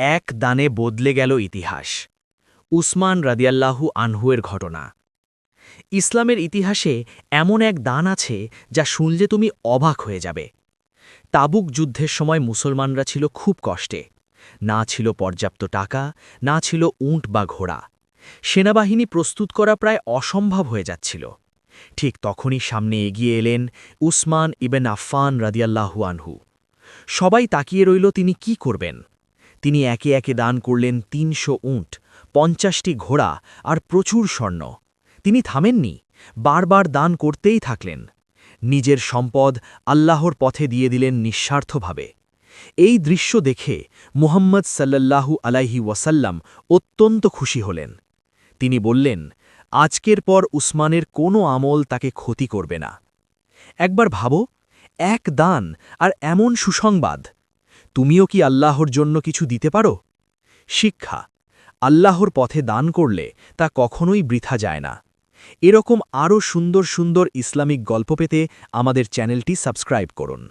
এক দানে বদলে গেল ইতিহাস। উসমান রাদিয়াল্লাহু আনহুয়ের ঘটনা। ইসলামের ইতিহাসে এমন এক দান আছে যা শুনলে তুমি অবাক হয়ে যাবে। তাবুক যুদ্ধের সময় মুসলমানরা ছিল খুব কষ্টে। না ছিল পর্যাপ্ত টাকা, না ছিল উট বা ঘোড়া। সেনাবাহিনী প্রস্তুত করা প্রায় অসম্ভব হয়ে যাচ্ছিল। ঠিক তখনই সামনে এগিয়ে এলেন উসমান ইবেন আফফান রাদিয়াল্লাহু আনহু। সবাই তাকিয়ে রইল তিনি কি করবেন। তিনি একে একে দান করলেন ৩০০ উট, ৫০টি ঘোড়া আর প্রচুর স্বর্ণ। তিনি থামেননি, বারবার দান করতেই থাকলেন। নিজের সম্পদ আল্লাহর পথে দিয়ে দিলেন নিঃস্বার্থভাবে। এই দৃশ্য দেখে মুহাম্মদ সাল্লাল্লাহু আলাইহি ওয়াসাল্লাম অত্যন্ত খুশি হলেন। তিনি বললেন, আজকের পর উসমানের কোনো আমল তাকে ক্ষতি করবে না। একবার ভাবো, এক দান আর এমন সুসংবাদ। তুমিও কি আল্লাহর জন্য কিছু দিতে পারো? শিক্ষা: আল্লাহর পথে দান করলে তা কখনোই বৃথা যায় না। এরকম আরও সুন্দর সুন্দর ইসলামিক গল্প পেতে আমাদের চ্যানেলটি সাবস্ক্রাইব করুন।